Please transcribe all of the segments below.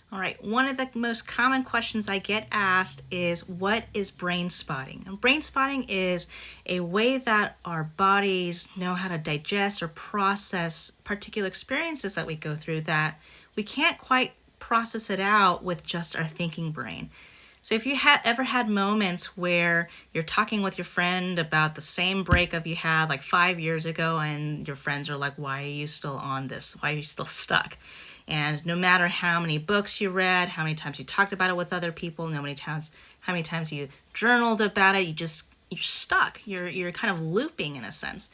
All right, one of the most common questions I get asked is, what is brain spotting? And brain spotting is a way that our bodies know how to digest or process particular experiences that we go through that we can't quite process it out with just our thinking brain. So if you have ever had moments where you're talking with your friend about the same breakup you had like 5 years ago, and your friends are like, why are you still on this? Why are you still stuck? And no matter how many books you read, how many times you talked about it with other people, how many times you journaled about it, you're stuck. You're kind of looping in a sense.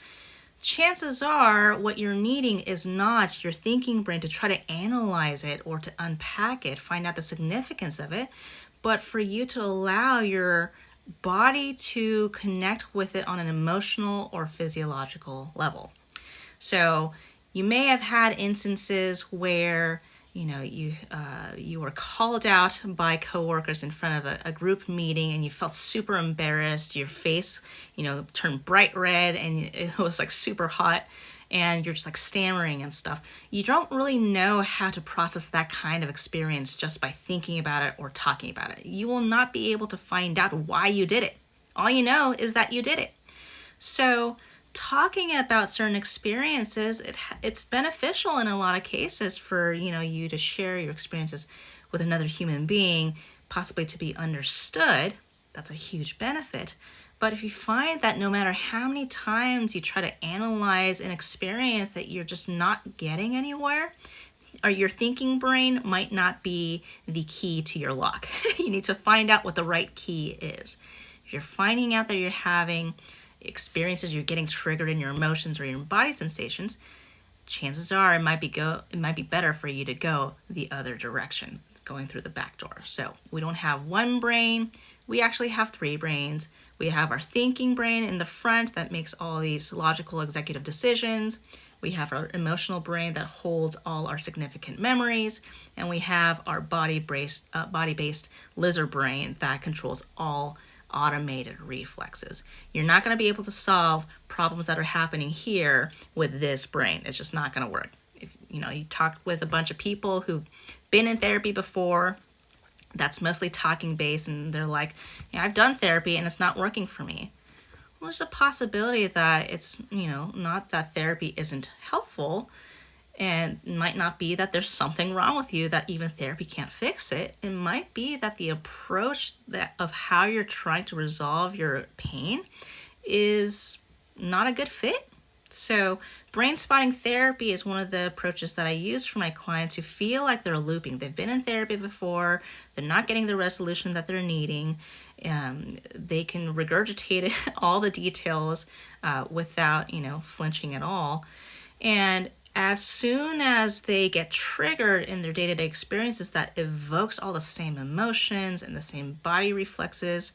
Chances are what you're needing is not your thinking brain to try to analyze it or to unpack it, find out the significance of it, but for you to allow your body to connect with it on an emotional or physiological level. So you may have had instances where you were called out by coworkers in front of a group meeting, and you felt super embarrassed. Your face turned bright red, and it was like super hot, and you're just like stammering and stuff. You don't really know how to process that kind of experience just by thinking about it or talking about it. You will not be able to find out why you did it. All you know is that you did it. So talking about certain experiences, it's beneficial in a lot of cases for you to share your experiences with another human being, possibly to be understood. That's a huge benefit. But if you find that no matter how many times you try to analyze an experience that you're just not getting anywhere, or your thinking brain might not be the key to your lock. You need to find out what the right key is. If you're finding out that you're having experiences, you're getting triggered in your emotions or your body sensations, chances are it might be better for you to go the other direction, going through the back door. So we don't have one brain, we actually have three brains. We have our thinking brain in the front that makes all these logical executive decisions. We have our emotional brain that holds all our significant memories, and we have our body-based lizard brain that controls all automated reflexes. You're not going to be able to solve problems that are happening here with this brain. It's just not going to work. If you talk with a bunch of people who've been in therapy before, that's mostly talking based, and they're like, I've done therapy and it's not working for me. Well, there's a possibility that it's not that therapy isn't helpful, and it might not be that there's something wrong with you that even therapy can't fix it. It might be that the approach of how you're trying to resolve your pain is not a good fit. So brain spotting therapy is one of the approaches that I use for my clients who feel like they're looping. They've been in therapy before, they're not getting the resolution that they're needing. They can regurgitate all the details without flinching at all. And as soon as they get triggered in their day-to-day experiences that evokes all the same emotions and the same body reflexes,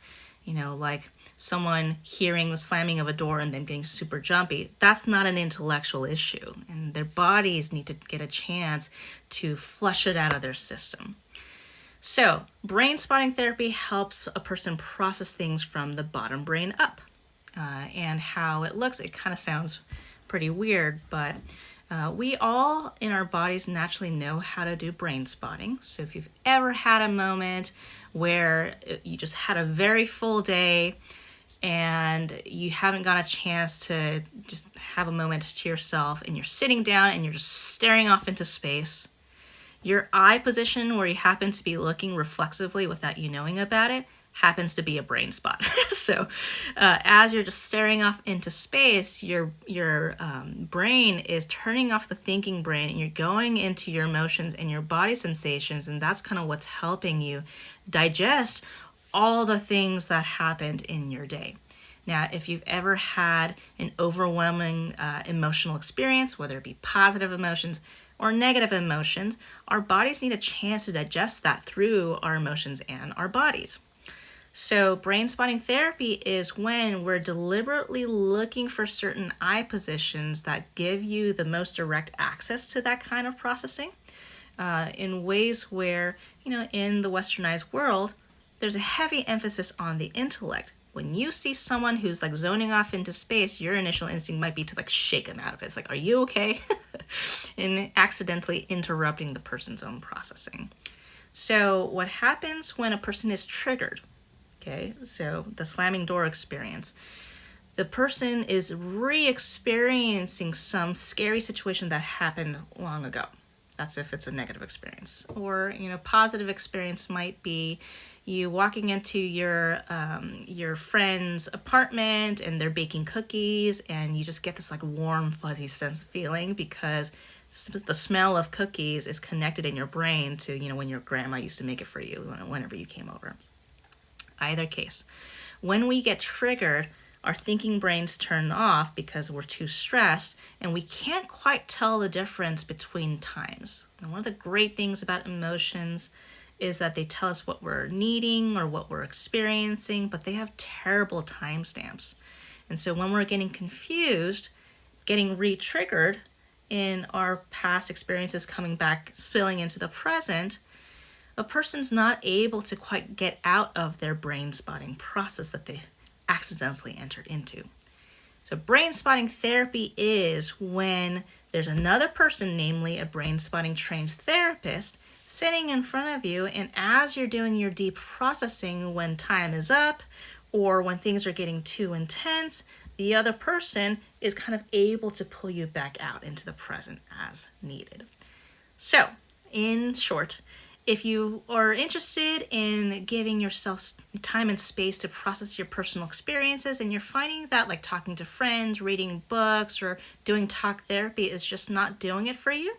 like someone hearing the slamming of a door and then getting super jumpy, that's not an intellectual issue. And their bodies need to get a chance to flush it out of their system. So brain spotting therapy helps a person process things from the bottom brain up. And how it looks, it kind of sounds pretty weird, but we all in our bodies naturally know how to do brain spotting. So if you've ever had a moment where you just had a very full day and you haven't got a chance to just have a moment to yourself, and you're sitting down and you're just staring off into space, your eye position where you happen to be looking reflexively without you knowing about it happens to be a brain spot. So as you're just staring off into space, your brain is turning off the thinking brain, and you're going into your emotions and your body sensations, and that's kind of what's helping you digest all the things that happened in your day. Now, if you've ever had an overwhelming emotional experience, whether it be positive emotions or negative emotions, our bodies need a chance to digest that through our emotions and our bodies. So brain spotting therapy is when we're deliberately looking for certain eye positions that give you the most direct access to that kind of processing in ways where, in the westernized world, there's a heavy emphasis on the intellect. When you see someone who's like zoning off into space, your initial instinct might be to like shake them out of it. It's like, are you okay? And accidentally interrupting the person's own processing. So what happens when a person is triggered? Okay, so the slamming door experience. The person is re-experiencing some scary situation that happened long ago. That's if it's a negative experience. Or, positive experience might be you walking into your friend's apartment and they're baking cookies, and you just get this like warm, fuzzy sense of feeling because the smell of cookies is connected in your brain to when your grandma used to make it for you whenever you came over. Either case, when we get triggered, our thinking brains turn off because we're too stressed and we can't quite tell the difference between times. And one of the great things about emotions is that they tell us what we're needing or what we're experiencing, but they have terrible timestamps. And so when we're getting confused, getting re-triggered in our past experiences coming back, spilling into the present, a person's not able to quite get out of their brain spotting process that they accidentally entered into. So brain spotting therapy is when there's another person, namely a brain spotting trained therapist, sitting in front of you, and as you're doing your deep processing when time is up or when things are getting too intense, the other person is kind of able to pull you back out into the present as needed. So, in short, if you are interested in giving yourself time and space to process your personal experiences and you're finding that like talking to friends, reading books, or doing talk therapy is just not doing it for you,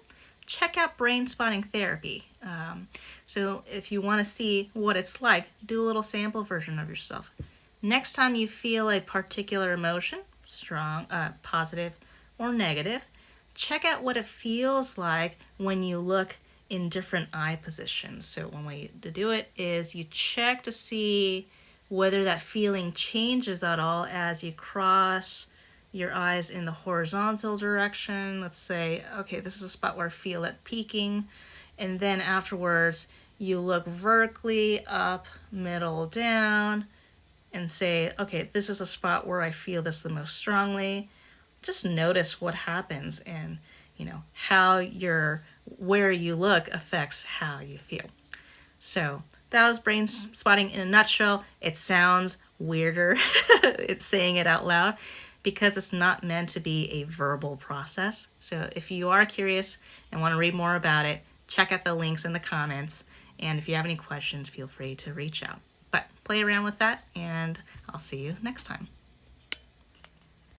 check out brain spotting therapy. So if you want to see what it's like, do a little sample version of yourself. Next time you feel a particular emotion, strong, positive, or negative, check out what it feels like when you look in different eye positions. So one way to do it is you check to see whether that feeling changes at all as you cross your eyes in the horizontal direction. Let's say, okay, this is a spot where I feel it peaking. And then afterwards, you look vertically up, middle, down, and say, okay, this is a spot where I feel this the most strongly. Just notice what happens and, how where you look affects how you feel. So that was brain spotting in a nutshell. It sounds weirder it's saying it out loud because it's not meant to be a verbal process. So if you are curious and want to read more about it, check out the links in the comments. And if you have any questions, feel free to reach out. But play around with that, and I'll see you next time.